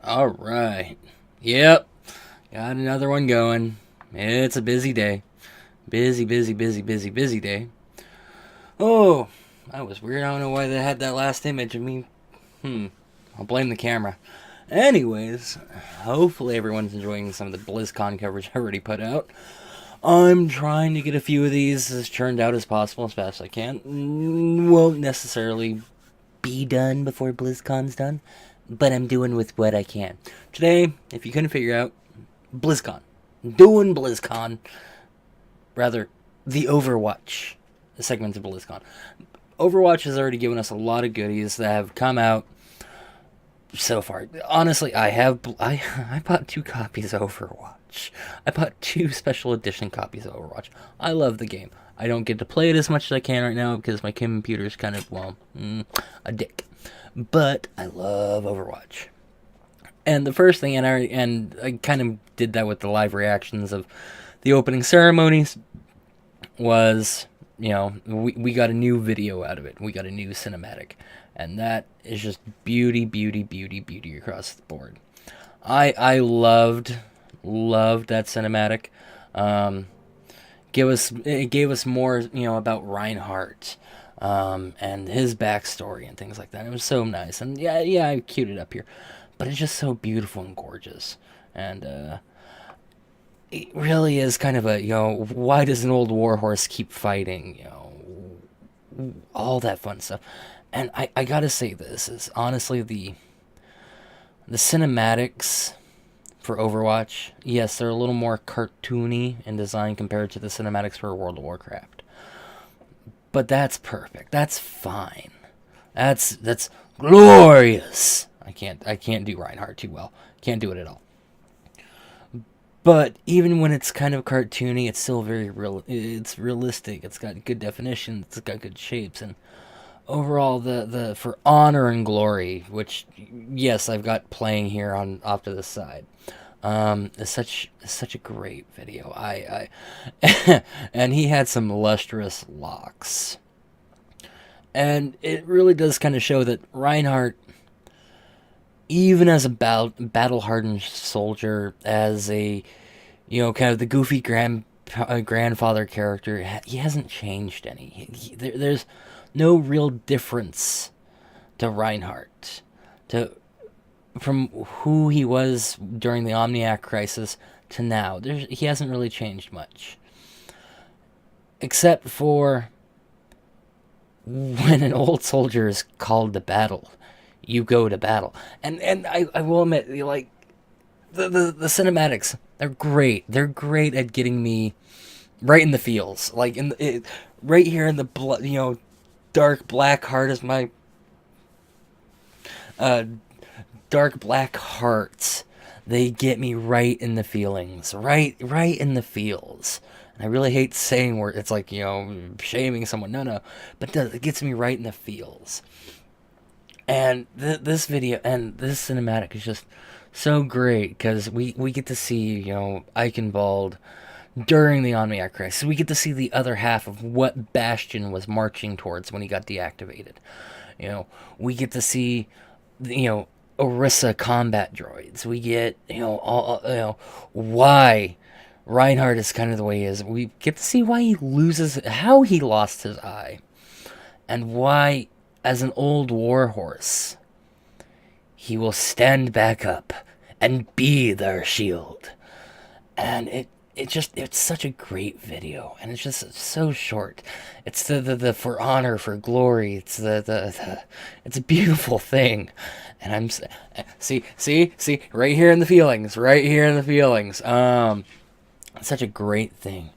Alright. Yep. Got another one going. It's a busy day. Busy day. Oh, that was weird. I don't know why they had that last image of me. I'll blame the camera. Anyways, hopefully everyone's enjoying some of the BlizzCon coverage I already put out. I'm trying to get a few of these as turned out as possible as fast as I can. Won't necessarily be done before BlizzCon's done, but I'm doing with what I can. Today, if you couldn't figure out, BlizzCon. Doing BlizzCon. Rather, the Overwatch segments of BlizzCon. Overwatch has already given us a lot of goodies that have come out so far. Honestly, I bought 2 copies of Overwatch. I bought 2 special edition copies of Overwatch. I love the game. I don't get to play it as much as I can right now because my computer's kind of, a dick. But I love Overwatch. And the first thing, and I kind of did that with the live reactions of the opening ceremonies, was, we got a new video out of it. We got a new cinematic. And that is just beauty across the board. I loved that cinematic. It gave us more, about Reinhardt, and his backstory and things like that. It was so nice. And yeah, I queued it up here. But it's just so beautiful and gorgeous. And, it really is kind of a, why does an old warhorse keep fighting? All that fun stuff. And I gotta say, this is honestly the cinematics for Overwatch. Yes, they're a little more cartoony in design compared to the cinematics for World of Warcraft. But that's perfect. That's fine. That's glorious. I can't do Reinhardt too well. Can't do it at all. But even when it's kind of cartoony, it's still very real. It's realistic. It's got good definition. It's got good shapes, and overall, the for honor and glory, which yes, I've got playing here on off to the side. Is such a great video. I and he had some lustrous locks, and it really does kind of show that Reinhardt, even as a battle hardened soldier, as a kind of the goofy grandfather character, he hasn't changed any. There's no real difference to Reinhardt, to from who he was during the Omniac crisis to now. He hasn't really changed much, except for when an old soldier is called to battle, you go to battle. And I will admit, like, the cinematics, they're great. They're great at getting me right in the feels, like right here in the blood. Dark black heart is my uh, dark black hearts. They get me right in the feelings, right in the feels. And I really hate saying where it's like, shaming someone. No, but it gets me right in the feels. And this video and this cinematic is just so great because we get to see, Eichenwald during the Omniac crisis. We get to see the other half of what Bastion was marching towards when he got deactivated. We get to see, Orisa combat droids. We get, why Reinhardt is kind of the way he is. We get to see why how he lost his eye, and why, as an old warhorse, he will stand back up and be their shield. And it's such a great video, and it's just so short. It's the for honor, for glory. It's it's a beautiful thing, and I'm see right here in the feelings, It's such a great thing.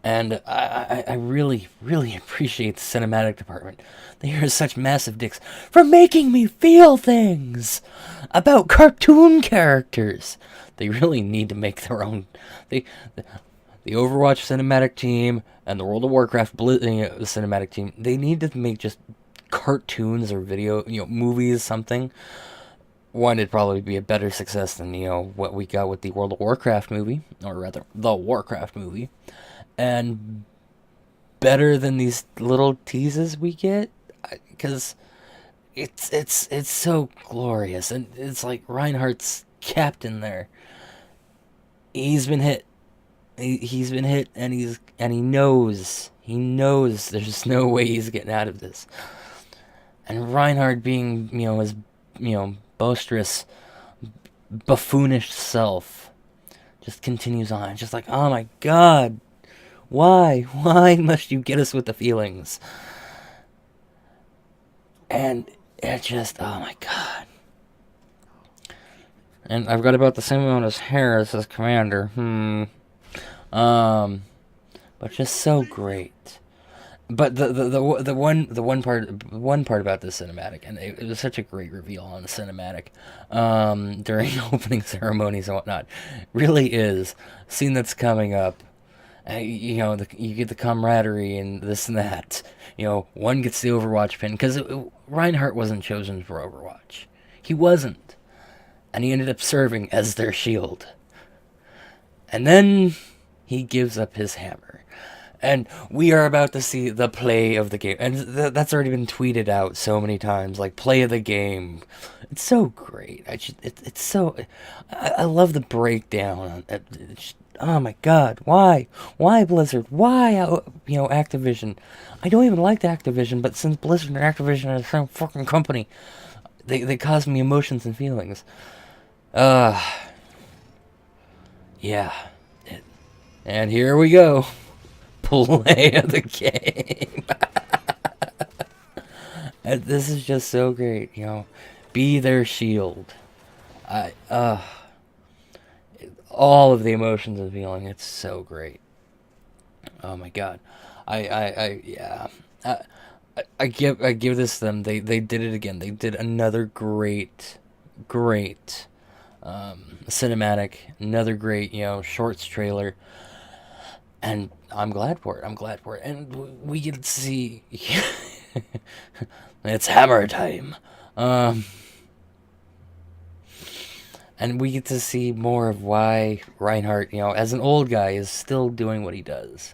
And I really appreciate the cinematic department. They are such massive dicks for making me feel things about cartoon characters. They really need to make their own. The Overwatch cinematic team and the World of Warcraft cinematic team, they need to make just cartoons or video, movies, something. One, it'd probably be a better success than, what we got with the World of Warcraft movie, or rather, the Warcraft movie. And better than these little teases we get, because it's so glorious, and it's like Reinhardt's captain there, he's been hit. He's been hit, and he knows there's no way he's getting out of this. And Reinhardt, being his boisterous, buffoonish self, just continues on, just like, oh my god, why must you get us with the feelings? And it just, oh my god. And I've got about the same amount of hair as his commander. But just so great. But the one part about this cinematic, and it was such a great reveal on the cinematic, during opening ceremonies and whatnot, really is a scene that's coming up. You get the camaraderie and this and that. One gets the Overwatch pin because Reinhardt wasn't chosen for Overwatch. He wasn't, and he ended up serving as their shield. And then he gives up his hammer. And we are about to see the play of the game. And that's already been tweeted out so many times. Like, play of the game. It's so great. It's so... I love the breakdown. Oh my god. Why? Why Blizzard? Why, Activision? I don't even like the Activision, but since Blizzard and Activision are the same fucking company, they cause me emotions and feelings. Yeah. And here we go. Play of the game. And this is just so great, Be their shield. All of the emotions and feeling, it's so great. Oh my god. Yeah. I give this to them. They did it again. They did another great cinematic, another great, shorts trailer. And I'm glad for it. And we get to see... it's hammer time. And we get to see more of why Reinhardt, as an old guy, is still doing what he does.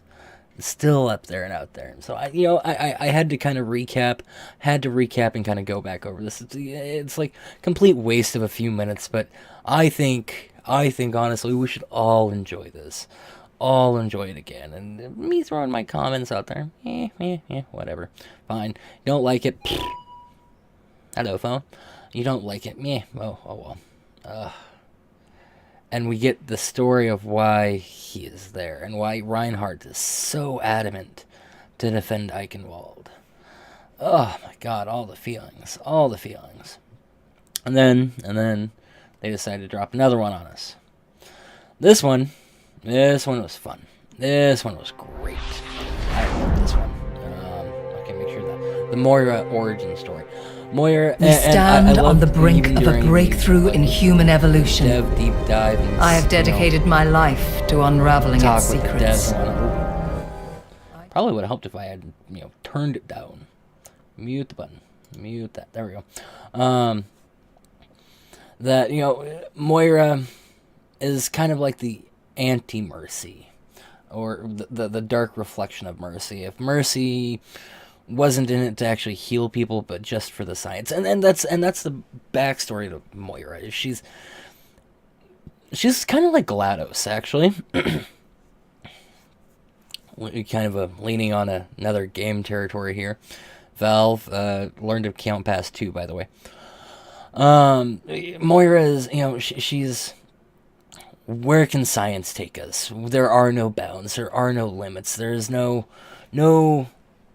Still up there and out there. And so, I had to kind of recap. And kind of go back over this. It's like complete waste of a few minutes. But I think, honestly, we should all enjoy this. All enjoy it again. And me throwing my comments out there, whatever. Fine. You don't like it? Hello, phone. You don't like it? Oh well. And we get the story of why he is there, and why Reinhardt is so adamant to defend Eichenwald. Oh my god, all the feelings. And then they decide to drop another one on us. This one was fun. This one was great. I love this one. Okay, make sure that the Moira origin story. Moira, we stand on the brink of a breakthrough in human evolution. Deep dive. I have dedicated my life to unraveling its secrets. Probably would have helped if I had, turned it down. Mute the button. Mute that. There we go. That Moira is kind of like the anti-Mercy, or the dark reflection of Mercy. If Mercy wasn't in it to actually heal people, but just for the science, and that's the backstory to Moira. She's kind of like GLaDOS, actually. Kind of leaning on another game territory here. Valve learned to count past 2, by the way. Moira is, she's... Where can science take us? There are no bounds. There are no limits. There is no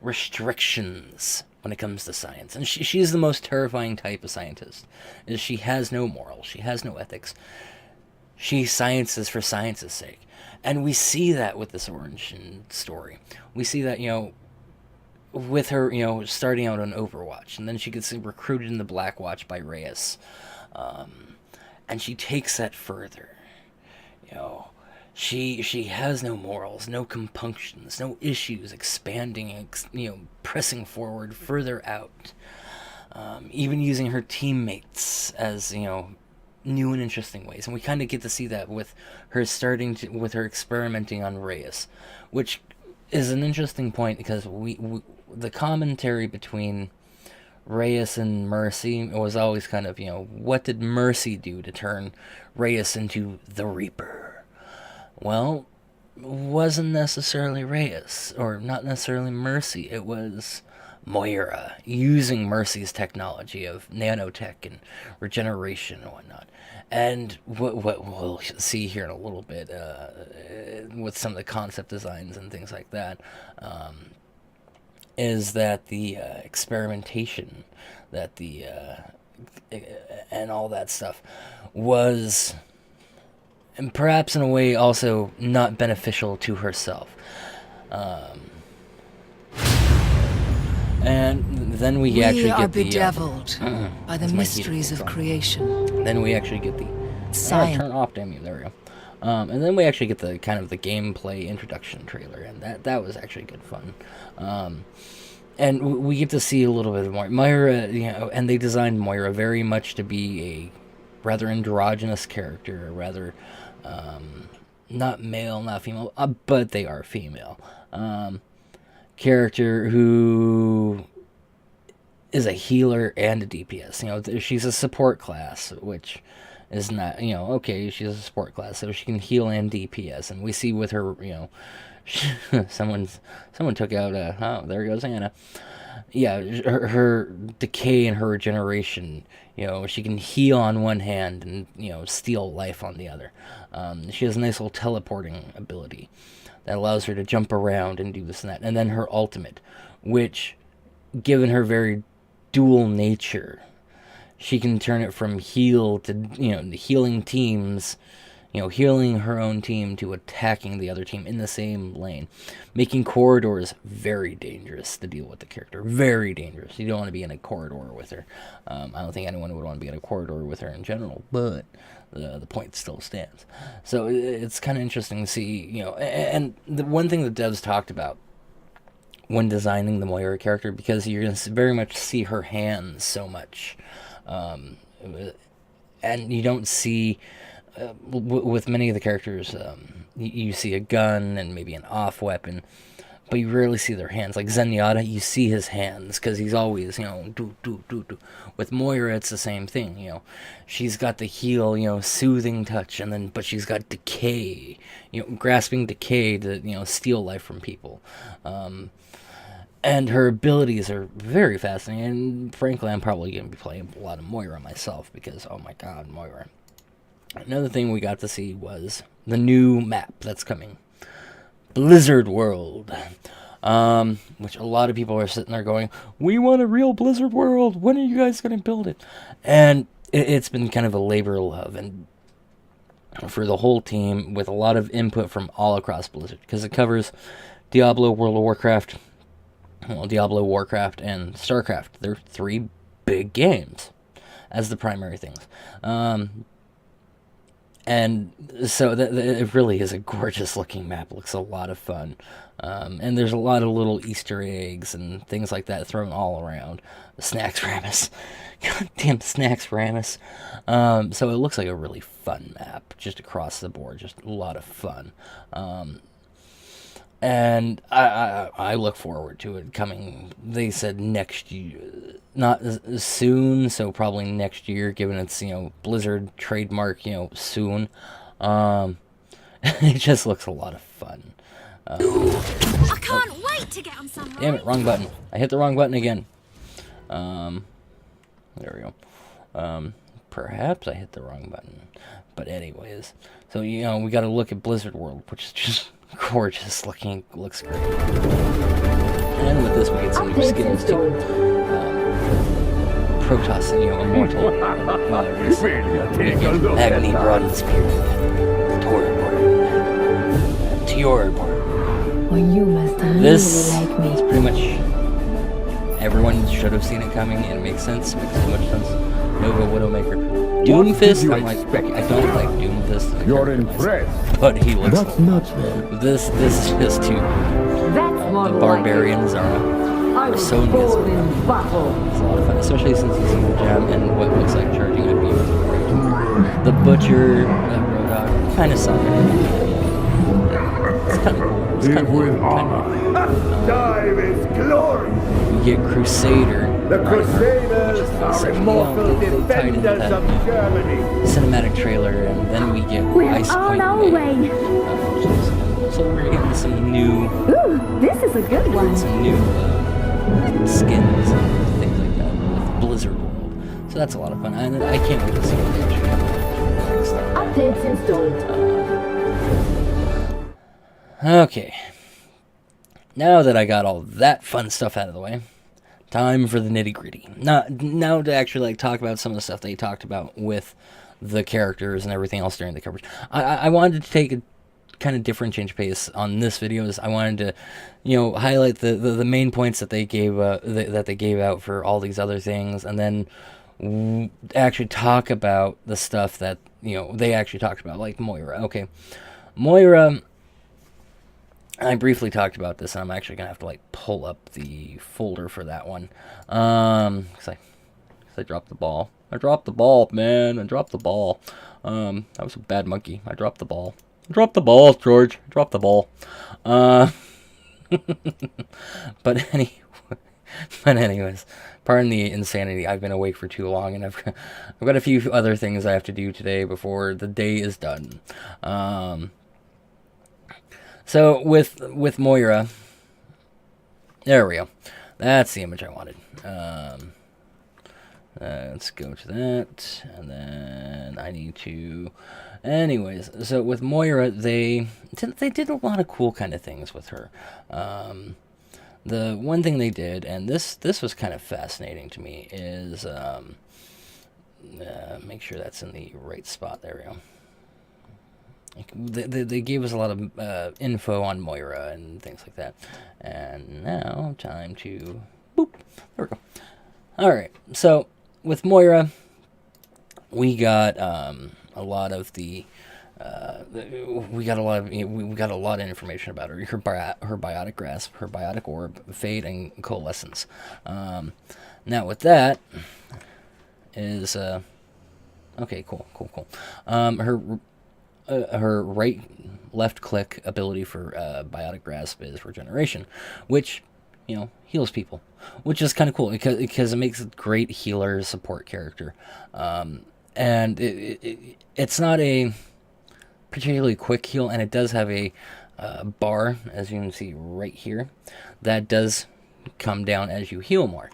restrictions when it comes to science. And she's the most terrifying type of scientist. Is she has no morals. She has no ethics. She sciences for science's sake. And we see that with this origin story. We see that, with her, starting out on Overwatch. And then she gets recruited in the Blackwatch by Reyes. And she takes that further. She has no morals, no compunctions, no issues, expanding, pressing forward, further out. Even using her teammates as, new and interesting ways. And we kind of get to see that with her with her experimenting on Reyes, which is an interesting point because the commentary between Reyes and Mercy, it was always kind of, what did Mercy do to turn Reyes into the Reaper? Well, it wasn't necessarily Reyes, or not necessarily Mercy. It was Moira, using Mercy's technology of nanotech and regeneration and whatnot. And what we'll see here in a little bit, with some of the concept designs and things like that, is that the experimentation, that the and all that stuff was, and perhaps in a way also not beneficial to herself. And then we actually get the... We are bedeviled by the mysteries of creation. Then we actually get the... Science. Turn off, damn you, there we go. And then we actually get the kind of the gameplay introduction trailer, and that was actually good fun. And we get to see a little bit more Moira, and they designed Moira very much to be a rather androgynous character, rather not male, not female, but they are female. Character who is a healer and a DPS. She's a support class, which is not, okay, she's a support class, so she can heal and DPS. And we see with her, someone took out oh, there goes Anna. Yeah, her decay and her regeneration, she can heal on one hand and, steal life on the other. She has a nice little teleporting ability that allows her to jump around and do this and that. And then her ultimate, which, given her very dual nature, she can turn it from heal to, healing teams, healing her own team to attacking the other team in the same lane, making corridors very dangerous to deal with the character. Very dangerous. You don't want to be in a corridor with her. I don't think anyone would want to be in a corridor with her in general, but the point still stands. So it's kind of interesting to see, and the one thing the devs talked about when designing the Moira character, because you're going to very much see her hands so much, and you don't see... with many of the characters, you see a gun and maybe an off weapon, but you rarely see their hands. Like Zenyatta, you see his hands because he's always, do. With Moira, it's the same thing. She's got the heal, soothing touch, but she's got decay, grasping decay to, steal life from people. And her abilities are very fascinating. And frankly, I'm probably going to be playing a lot of Moira myself because, oh my god, Moira. Another thing we got to see was the new map that's coming. Blizzard World. Which a lot of people are sitting there going, we want a real Blizzard World. When are you guys going to build it? And it's been kind of a labor of love. And for the whole team, with a lot of input from all across Blizzard. Because it covers Diablo, World of Warcraft, Diablo, Warcraft, and StarCraft. They're 3 big games as the primary things. And so it really is a gorgeous looking map. It looks a lot of fun. And there's a lot of little Easter eggs and things like that thrown all around. The Snacks Ramus. Goddamn Snacks Ramus. So it looks like a really fun map just across the board. Just a lot of fun. And I look forward to it coming, they said next year, not soon, so probably next year, given it's, Blizzard trademark, soon. It just looks a lot of fun. I can't wait to get on Sunrise. Damn it, wrong button. I hit the wrong button again. There we go. Perhaps I hit the wrong button. But anyways, so, we gotta look at Blizzard World, which is just... gorgeous looking, looks great. And with this we get some new skins too. Protoss, immortal. Agni Bronze Spear. Torbor. Well, you must This like me. is pretty much... everyone should have seen it coming, and it makes sense. Makes so much sense. Nova Widowmaker. Doomfist, I'm like, I don't like Doomfist. You're impressed. But he looks That's not bad. This is just too... the barbarians are so miserable. It's a lot of fun, especially since you see the gem and what looks like charging a beam. The butcher, Roadhog, kind of suck. It's kind of cool. It's kind of cool. Time is glory. You get Crusader. The right Crusaders here, are which is immortal they tied into defenders that of Germany. cinematic trailer, and then we get We're Ice on Point our May. way. So we're getting some new Ooh, this is a good one. skins and things like that with Blizzard World. So that's a lot of fun, and I can't wait to see what they actually have next time. Updates installed. Okay. Now that I got all that fun stuff out of the way, time for the nitty-gritty. Now to actually like talk about some of the stuff they talked about with the characters and everything else during the coverage. I wanted to take a kind of different change of pace on this video. I wanted to, highlight the main points that they gave that they gave out for all these other things, and then actually talk about the stuff that they actually talked about, like Moira. Okay, Moira. I briefly talked about this, and I'm actually gonna have to like pull up the folder for that one, because I dropped the ball. I dropped the ball, man. I dropped the ball. I was a bad monkey. I dropped the ball. I dropped the ball, George. I dropped the ball. But anyways, pardon the insanity. I've been awake for too long, and I've got a few other things I have to do today before the day is done. So with Moira, there we go. That's the image I wanted. Let's go to that, and then I need to. Anyways, so with Moira, they did a lot of cool kind of things with her. The one thing they did, and this was kind of fascinating to me, is make sure that's in the right spot. There we go. They gave us a lot of info on Moira and things like that. And now, time to... Boop. There we go. Alright, so with Moira, we got a lot of the... we got a lot of information about her. Her biotic grasp, her biotic orb, fade, and coalescence. Now with that is... okay, cool. Her left click ability for biotic grasp is regeneration, which heals people, which is kind of cool because it makes a great healer support character, and it's not a particularly quick heal, and it does have a bar, as you can see right here, that does come down as you heal more.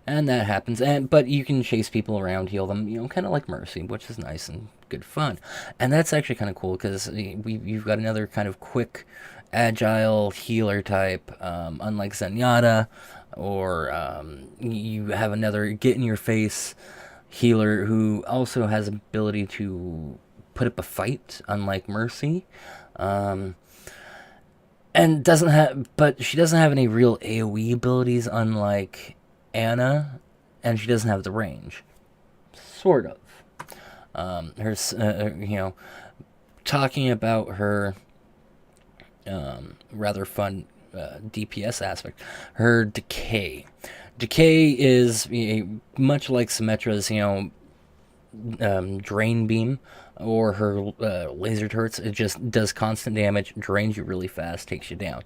And that happens, but you can chase people around, heal them, kind of like Mercy, which is nice and good fun. And that's actually kind of cool, because you've got another kind of quick, agile healer type, unlike Zenyatta, or you have another get-in-your-face healer who also has ability to put up a fight, unlike Mercy. And but she doesn't have any real AoE abilities, unlike Anna, and she doesn't have the range. Sort of. Talking about her rather fun DPS aspect, her decay. Decay is much like Symmetra's, drain beam, or her laser turrets. It just does constant damage, drains you really fast, takes you down.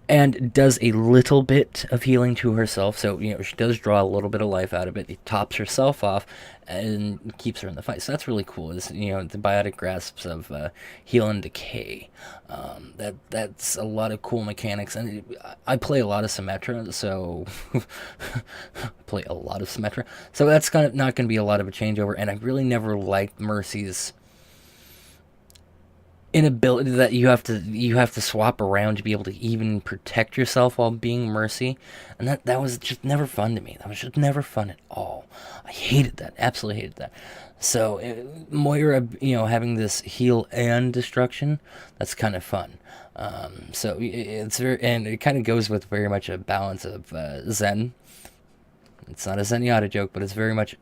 And does a little bit of healing to herself, so she does draw a little bit of life out of it. It tops herself off and keeps her in the fight. So that's really cool. Is the biotic grasps of heal and decay. That's a lot of cool mechanics, and I play a lot of Symmetra, so So that's not going to be a lot of a changeover. And I really never liked Mercy's inability that you have to swap around to be able to even protect yourself while being Mercy, and that was just never fun to me. That was just never fun at all. I hated that, absolutely hated that. So Moira, having this heal and destruction, that's kind of fun. So it's very, and it kind of goes with very much a balance of Zen. It's not a Zenyatta joke, but it's very much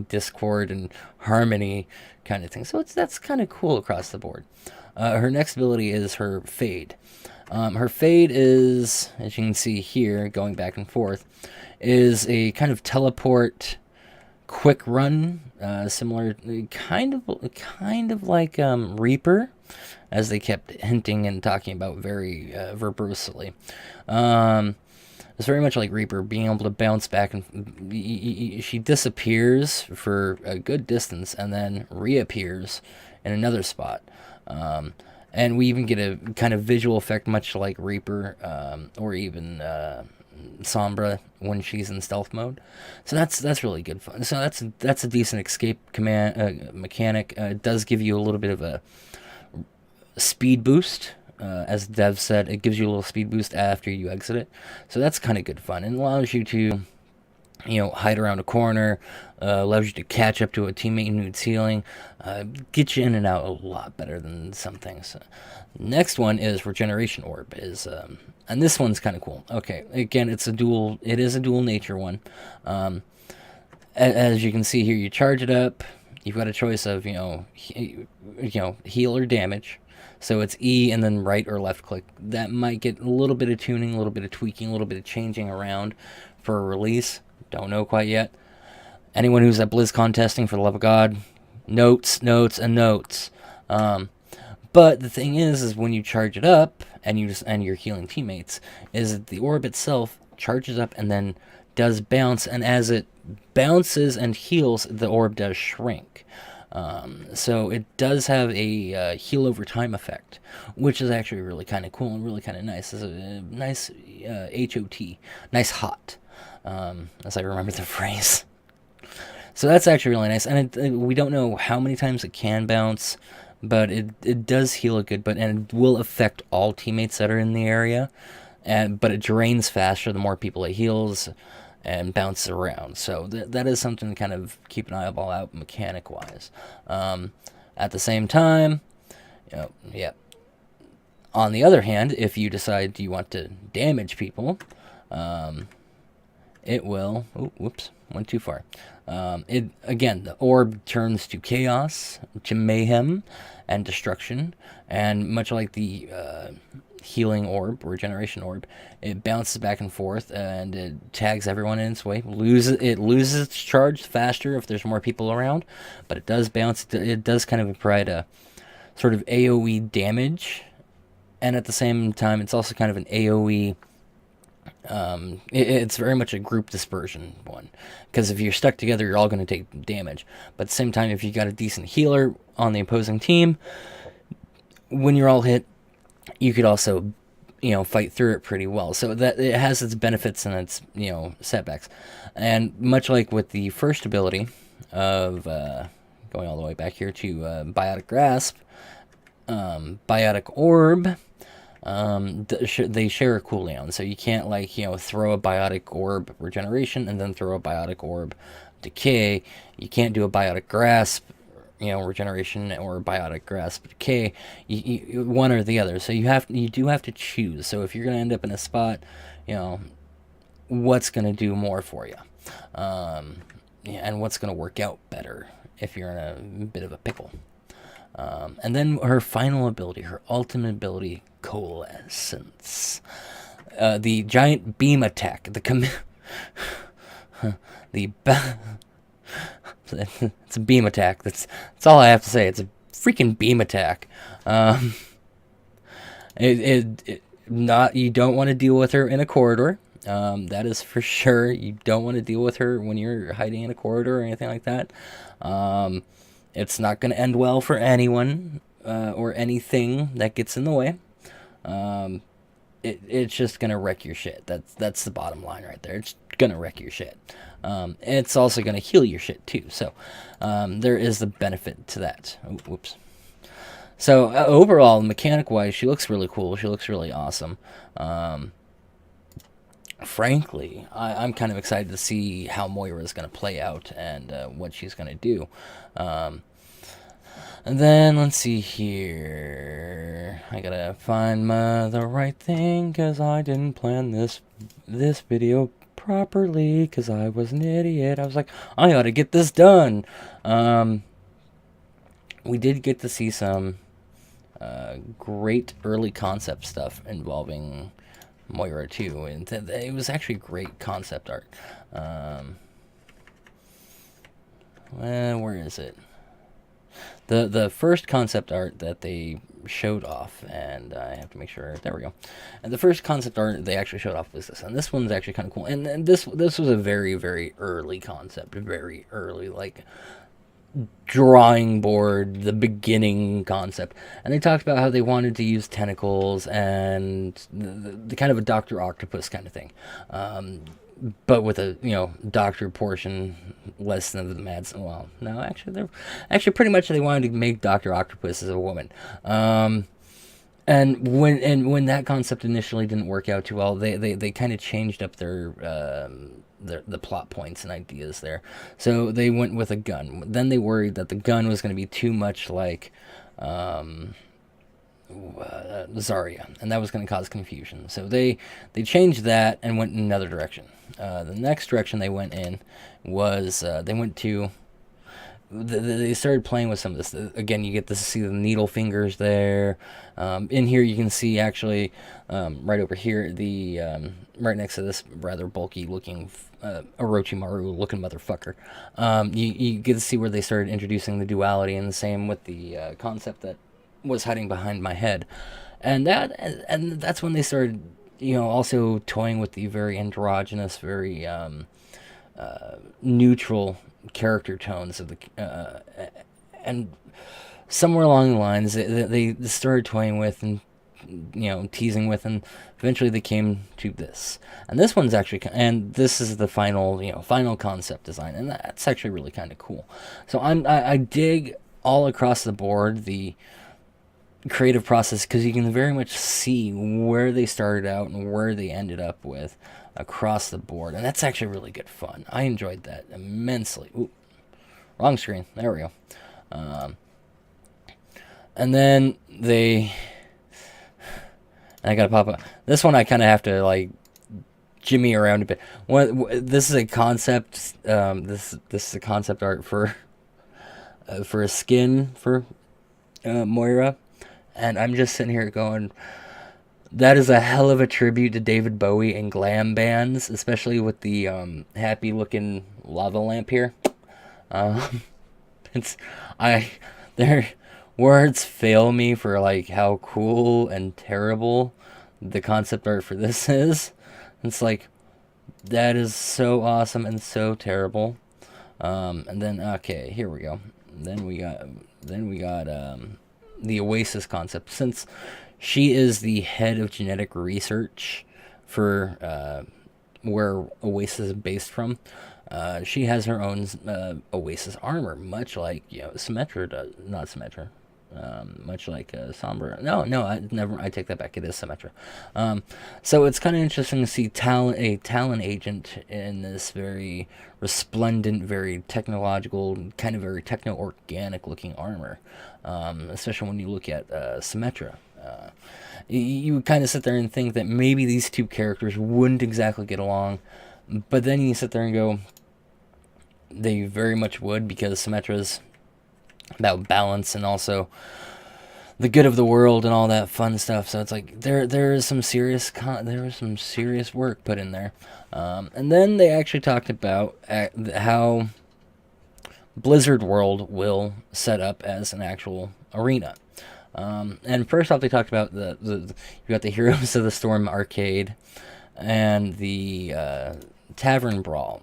Discord and Harmony kind of thing. So that's kind of cool across the board. Her next ability is her Fade. Her Fade is, as you can see here, going back and forth, is a kind of teleport, quick run, similar, kind of like Reaper, as they kept hinting and talking about very verbosely. It's very much like Reaper, being able to bounce back, and she disappears for a good distance and then reappears in another spot. And we even get a kind of visual effect, much like Reaper, or even Sombra when she's in stealth mode. So that's really good fun. So that's a decent escape command mechanic. It does give you a little bit of a speed boost. As Dev said, it gives you a little speed boost after you exit it. So that's kind of good fun. And allows you to, hide around a corner, allows you to catch up to a teammate who needs healing, get you in and out a lot better than some things. Next one is Regeneration Orb, and this one's kind of cool. Okay, again, it is a dual nature one. As you can see here, you charge it up. You've got a choice of heal or damage. So it's E and then right or left click. That might get a little bit of tuning, a little bit of tweaking, a little bit of changing around for a release. Don't know quite yet. Anyone who's at BlizzCon testing, for the love of God, notes, and notes. But the thing is when you charge it up and you're healing teammates, is that the orb itself charges up and then does bounce, and as it bounces and heals, the orb does shrink. So it does have a heal over time effect, which is actually really kind of cool and really kind of nice. It's a nice HOT, nice hot, as I remember the phrase. So that's actually really nice, and we don't know how many times it can bounce, but it does heal a good bit, and it will affect all teammates that are in the area, but it drains faster the more people it heals and bounces around. So that is something to kind of keep an eyeball out mechanic-wise. At the same time, on the other hand, if you decide you want to damage people, it will... Oh, whoops, went too far. Again, the orb turns to chaos, to mayhem, and destruction, and much like the healing orb, regeneration orb, it bounces back and forth, and it tags everyone in its way. It loses its charge faster if there's more people around, but it does bounce. It does kind of provide a sort of AoE damage, and at the same time, it's also kind of an AoE. It's very much a group dispersion one, because if you're stuck together, you're all going to take damage. But at the same time, if you got a decent healer on the opposing team, when you're all hit, you could also, fight through it pretty well. So that it has its benefits and its, setbacks. And much like with the first ability of going all the way back here to Biotic Grasp, Biotic Orb, they share a cooldown. So you can't throw a Biotic Orb regeneration and then throw a Biotic Orb decay. You can't do a Biotic Grasp regeneration or Biotic Grasp decay, one or the other. So you do have to choose. So if you're going to end up in a spot, what's going to do more for you, and what's going to work out better if you're in a bit of a pickle. And then her final ability, her ultimate ability, Coalescence, the giant beam attack, it's a beam attack. That's all I have to say. It's a freaking beam attack. You don't want to deal with her in a corridor. That is for sure. You don't want to deal with her when you're hiding in a corridor or anything like that. It's not going to end well for anyone or anything that gets in the way. It's just going to wreck your shit. That's the bottom line right there. It's going to wreck your shit. It's also going to heal your shit too. So there is the benefit to that. Oh, whoops. So overall, mechanic-wise, she looks really cool. She looks really awesome. Frankly, I'm kind of excited to see how Moira is going to play out and what she's going to do. And then, let's see here. I gotta find the right thing, because I didn't plan this video properly, because I was an idiot. I was like, I ought to get this done. We did get to see some great early concept stuff involving Moira too, and it was actually great concept art. Where is it? The first concept art that they showed off, and I have to make sure, there we go. And the first concept art they actually showed off was this, and this one's actually kind of cool. And this was a very, very early concept, very early, like drawing board, the beginning concept. And they talked about how they wanted to use tentacles and the kind of a Dr. Octopus kind of thing. But with a, doctor portion less than the Mads. Well, no, actually pretty much they wanted to make Dr. Octopus as a woman. And when that concept initially didn't work out too well, they kind of changed up the plot points and ideas there. So they went with a gun. Then they worried that the gun was going to be too much like Zarya, and that was going to cause confusion. So they changed that and went in another direction. The next direction they went in was they started playing with some of this. Again, you get to see the needle fingers there. In here, you can see actually right over here, the right next to this rather bulky looking Orochimaru looking motherfucker. You get to see where they started introducing the duality, and the same with the concept that was hiding behind my head, and that's when they started, also toying with the very androgynous, very neutral character tones of the and somewhere along the lines they started toying with and teasing with, and eventually they came to this. And this one's actually, and this is the final concept design, and that's actually really kind of cool. So I dig all across the board the creative process, because you can very much see where they started out and where they ended up with across the board, and that's actually really good fun. I enjoyed that immensely. Ooh, wrong screen. There we go. And then I gotta pop up. This one I kind of have to like jimmy around a bit. This is a concept. This is a concept art for a skin for Moira. And I'm just sitting here going, that is a hell of a tribute to David Bowie and glam bands, especially with the happy-looking lava lamp here. Their words fail me for like how cool and terrible the concept art for this is. It's like, that is so awesome and so terrible. And then okay, here we go. Then we got the Oasis concept. Since she is the head of genetic research for where Oasis is based from, she has her own Oasis armor, much like Symmetra does. Not Symmetra. Much like Sombra. I take that back. It is Symmetra. So it's kind of interesting to see a Talon agent in this very resplendent, very technological, kind of very techno-organic looking armor. Especially when you look at Symmetra. You would kind of sit there and think that maybe these two characters wouldn't exactly get along, but then you sit there and go, they very much would, because Symmetra's about balance and also the good of the world and all that fun stuff. So it's like there is some serious work put in there. And then they actually talked about how Blizzard World will set up as an actual arena. And first off, they talked about you got the Heroes of the Storm arcade and the Tavern Brawl.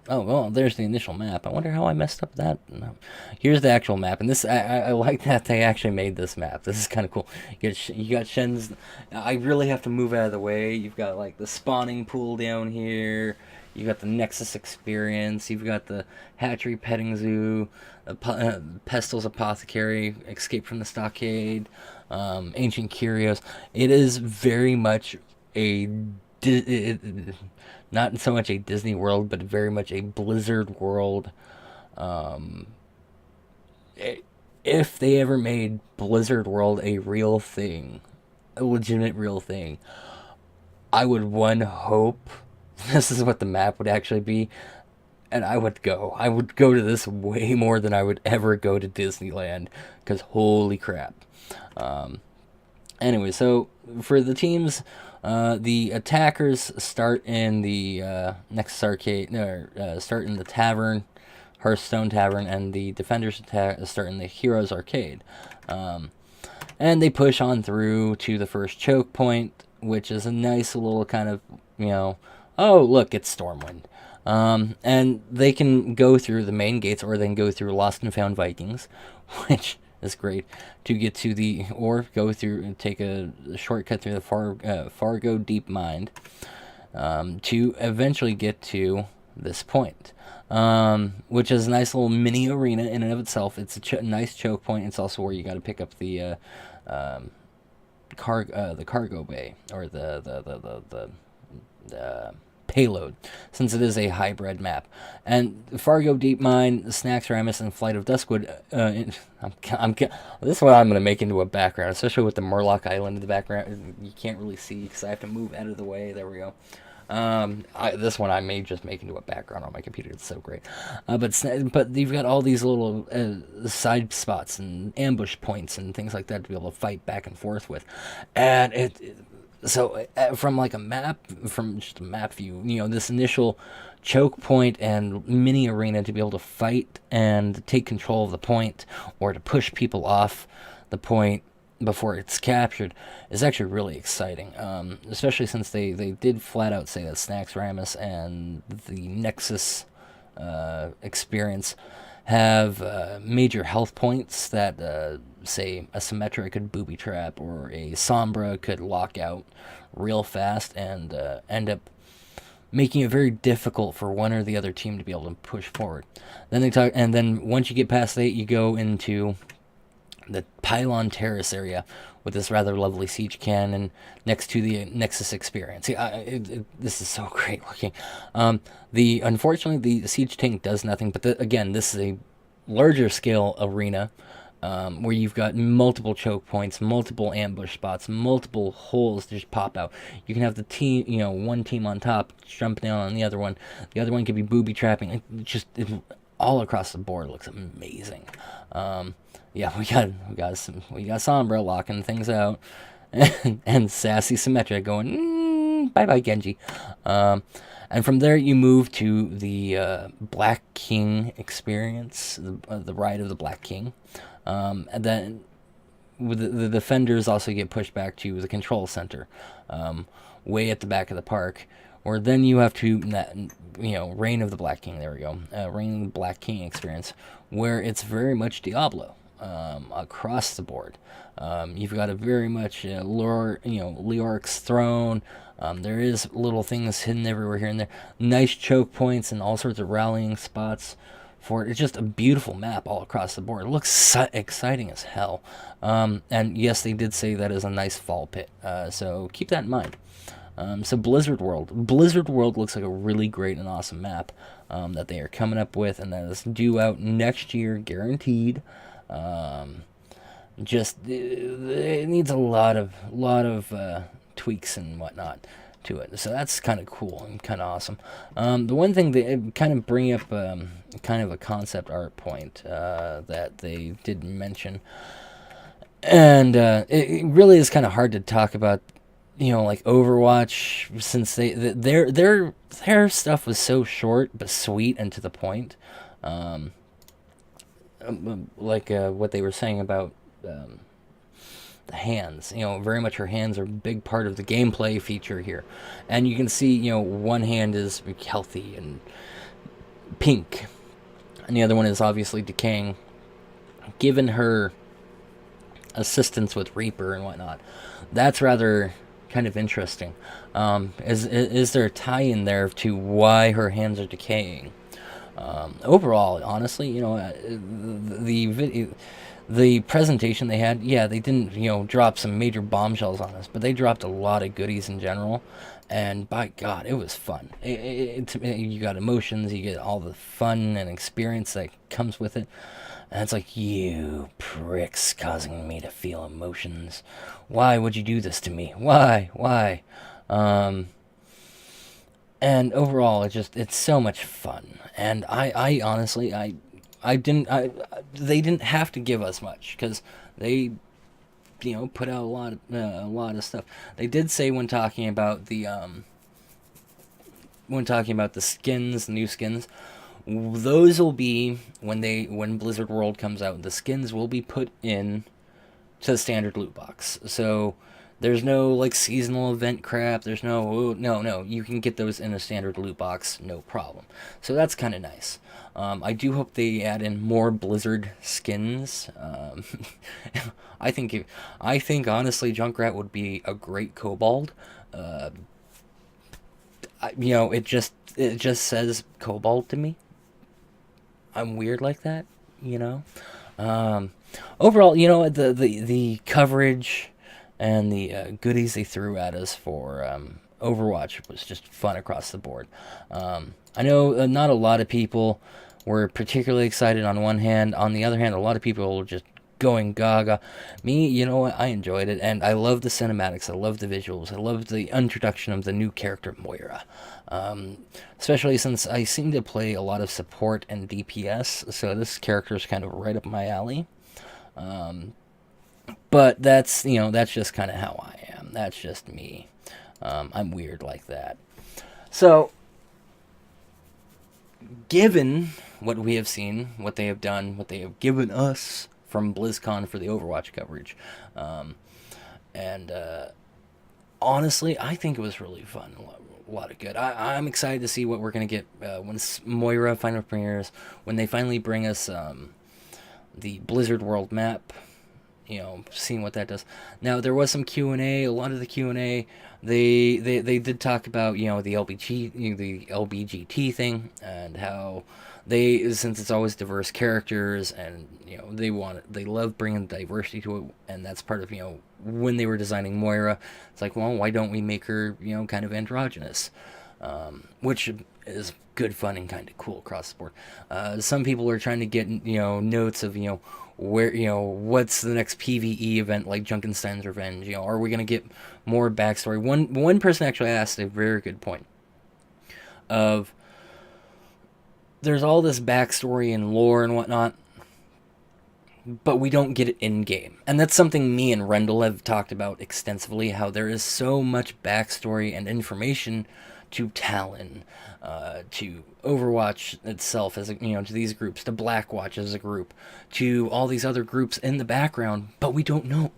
Oh, there's the initial map. I wonder how I messed up that. No. Here's the actual map, and this I like that they actually made this map. This is kind of cool. You got Shen's. I really have to move out of the way. You've got like the spawning pool down here. You got the Nexus experience. You've got the Hatchery Petting Zoo, Pestil's Apothecary, Escape from the Stockade, Ancient Curios. It is very much not so much a Disney World, but very much a Blizzard World. If they ever made Blizzard World a real thing, a legitimate real thing, I would hope this is what the map would actually be, and I would go. I would go to this way more than I would ever go to Disneyland, because holy crap. Anyway, so for the teams, the attackers start in the Nexus Arcade, start in the Tavern Hearthstone Tavern, and the Defenders start in the Heroes Arcade. And they push on through to the first choke point, which is a nice little kind of, oh, look, it's Stormwind. And they can go through the main gates, or they can go through Lost and Found Vikings, which is great, to get to or go through and take a shortcut through the Fargo Deep Mine, to eventually get to this point, which is a nice little mini arena in and of itself. It's a nice choke point. It's also where you got to pick up the cargo bay, or the payload, since it is a hybrid map. And Fargo Deep Mine, Snacks Ramus, and Flight of Duskwood, this is what I'm going to make into a background, especially with the Murloc Island in the background. You can't really see because I have to move out of the way. There we go. This one I may just make into a background on my computer. It's so great. But you've got all these little side spots and ambush points and things like that to be able to fight back and forth with. And so from like from just a map view, this initial choke point and mini arena to be able to fight and take control of the point, or to push people off the point before it's captured, is actually really exciting, especially since they did flat out say that Snacks Ramus and the Nexus experience have major health points that, say, a Symmetra could booby trap, or a Sombra could lock out real fast and end up making it very difficult for one or the other team to be able to push forward. And then once you get past that, you go into the Pylon Terrace area with this rather lovely siege cannon next to the Nexus experience. This is so great looking. Unfortunately, the siege tank does nothing, but again, this is a larger scale arena, where you've got multiple choke points, multiple ambush spots, multiple holes to just pop out. You can have the team, one team on top jump down on the other one. The other one could be booby trapping. All across the board looks amazing. Yeah, we got Sombra locking things out, and sassy Symmetra going bye bye Genji, and from there you move to the Black King experience, the Ride of the Black King, and then with the defenders also get pushed back to the control center, way at the back of the park. Or then you have to, Reign of the Black King, there we go, Reign of the Black King experience, where it's very much Diablo, across the board. You've got a very much Lurk's throne. There is little things hidden everywhere here and there. Nice choke points and all sorts of rallying spots for it. It's just a beautiful map all across the board. It looks exciting as hell. And yes, they did say that is a nice fall pit, so keep that in mind. So Blizzard World looks like a really great and awesome map that they are coming up with, and that is due out next year, guaranteed. It needs a lot of tweaks and whatnot to it, so that's kind of cool and kind of awesome. The one thing that kind of bring up kind of a concept art point that they did mention, and it really is kind of hard to talk about. Like Overwatch, since their stuff was so short but sweet and to the point. Like what they were saying about the hands. Very much her hands are a big part of the gameplay feature here, and you can see one hand is healthy and pink, and the other one is obviously decaying. Given her assistance with Reaper and whatnot, that's rather kind of interesting. Is there a tie-in there to why her hands are decaying? Overall, honestly, the presentation they had, they didn't drop some major bombshells on us, but they dropped a lot of goodies in general, and by God, it was fun. You got emotions, you get all the fun and experience that comes with it. And it's like, you pricks causing me to feel emotions. Why would you do this to me? Why? And overall, it's so much fun. And I honestly, they didn't have to give us much, because they, put out a lot of stuff. They did say when talking about the skins, the new skins, Those will be when Blizzard World comes out. The skins will be put in to the standard loot box. So there's no like seasonal event crap. There's no. You can get those in a standard loot box, no problem. So that's kind of nice. I do hope they add in more Blizzard skins. I think honestly, Junkrat would be a great Kobold. It just says Kobold to me. I'm weird like that, Overall, the coverage and the goodies they threw at us for Overwatch was just fun across the board. I know not a lot of people were particularly excited on one hand. On the other hand, a lot of people were just going gaga. Me, you know what? I enjoyed it, and I love the cinematics. I love the visuals. I love the introduction of the new character Moira. Especially since I seem to play a lot of support and DPS, so this character is kind of right up my alley. But that's just kind of how I am. That's just me. I'm weird like that. So, given what we have seen, what they have done, what they have given us from BlizzCon for the Overwatch coverage, and honestly, I think it was really fun. A lot of good. I'm excited to see what we're going to get when Moira finally premieres, when they finally bring us the Blizzard World map, seeing what that does. Now, there was some Q&A. A lot of the Q&A, they did talk about, the LBGT thing, and how since it's always diverse characters, and, they love bringing diversity to it, and that's part of, when they were designing Moira, it's like, well, why don't we make her, kind of androgynous? Which is good fun and kind of cool across the board. Some people are trying to get, notes of, where, what's the next PvE event like Junkenstein's Revenge? Are we going to get more backstory? One person actually asked a very good point of, there's all this backstory and lore and whatnot, but we don't get it in-game. And that's something me and Rendell have talked about extensively, how there is so much backstory and information to Talon, to Overwatch itself, as to these groups, to Blackwatch as a group, to all these other groups in the background, but we don't know.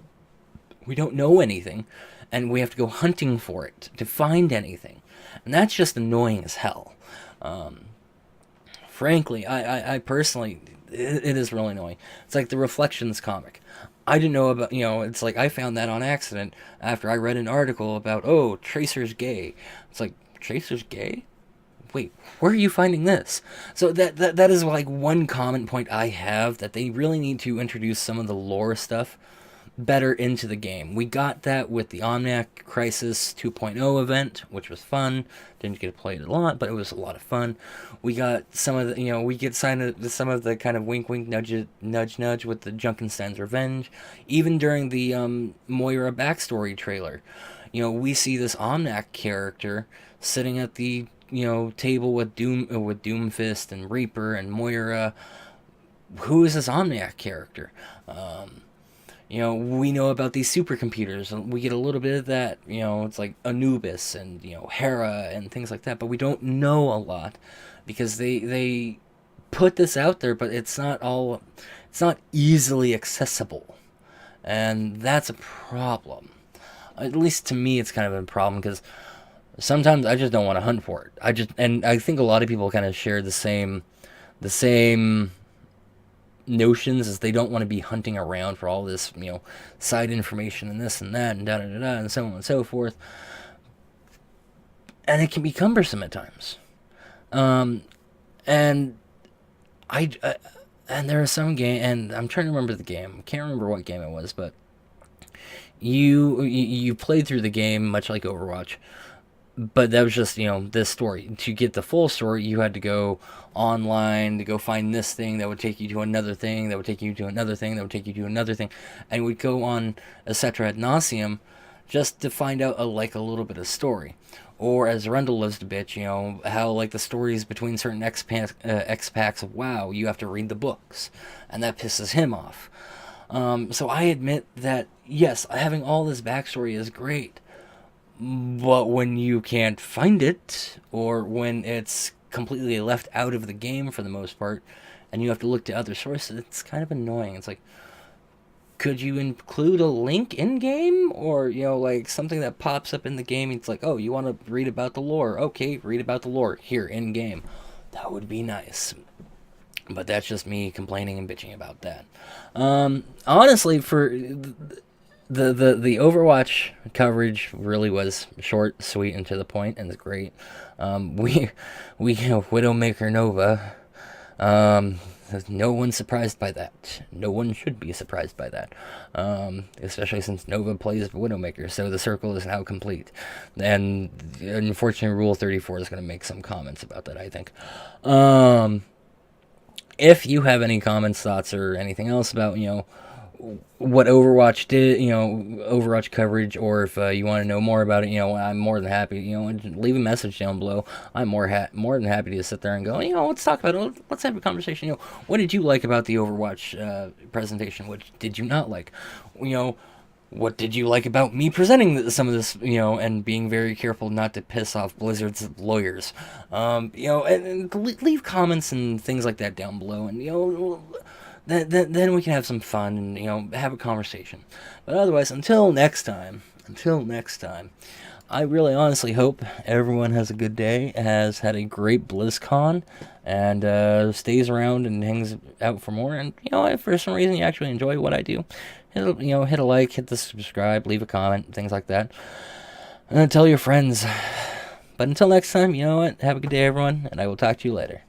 We don't know anything, and we have to go hunting for it to find anything. And that's just annoying as hell. Frankly, I personally, it is really annoying. It's like the Reflections comic. I didn't know about, it's like I found that on accident after I read an article about, Tracer's gay. It's like, Tracer's gay? Wait, where are you finding this? So that is like one comment point I have, that they really need to introduce some of the lore stuff better into the game. We got that with the Omniac Crisis 2.0 event, which was fun. Didn't get to play it a lot, but it was a lot of fun. We got some of the, we get some of the kind of wink wink nudge nudge with the Junkenstein's Revenge. Even during the Moira backstory trailer, we see this Omniac character sitting at the table with Doomfist and Reaper and Moira. Who is this Omniac character? We know about these supercomputers, and we get a little bit of that, it's like Anubis and, Hera and things like that, but we don't know a lot, because they put this out there, but it's not easily accessible, and that's a problem. At least to me, it's kind of a problem, because sometimes I just don't want to hunt for it. And I think a lot of people kind of share the same notions, as they don't want to be hunting around for all this, side information and this and that and da-da-da-da and so on and so forth. And it can be cumbersome at times. And there are some game, and I'm trying to remember the game. I can't remember what game it was, but you played through the game much like Overwatch, but that was just, this story. To get the full story, you had to go online to go find this thing that would take you to another thing, that would take you to another thing, that would take you to another thing. And we'd go on, etc. ad nauseum, just to find out a little bit of story. Or, as Rendell loves to bitch, how, like, the stories between certain X-Packs of WoW, you have to read the books. And that pisses him off. So I admit that, yes, having all this backstory is great. But when you can't find it, or when it's completely left out of the game for the most part, and you have to look to other sources. It's kind of annoying. It's like, could you include a link in game, or like something that pops up in the game? It's like, oh, you want to read about the lore? Okay, read about the lore here in game. That would be nice. But that's just me complaining and bitching about that. Honestly, for the Overwatch coverage really was short, sweet, and to the point, and it's great. We Widowmaker Nova. No one's surprised by that. No one should be surprised by that. Especially since Nova plays Widowmaker, so the circle is now complete. And unfortunately, Rule 34 is going to make some comments about that, I think. If you have any comments, thoughts, or anything else about, what Overwatch did, Overwatch coverage, or if you want to know more about it, I'm more than happy, leave a message down below. I'm more than happy to sit there and go, let's talk about it. Let's have a conversation. What did you like about the Overwatch presentation? What did you not like? What did you like about me presenting some of this, and being very careful not to piss off Blizzard's lawyers? And leave comments and things like that down below, and, then we can have some fun and, have a conversation. But otherwise, until next time, I really honestly hope everyone has a good day, has had a great BlizzCon, and stays around and hangs out for more. And, if for some reason you actually enjoy what I do, hit a like, hit the subscribe, leave a comment, things like that. And tell your friends. But until next time, have a good day, everyone, and I will talk to you later.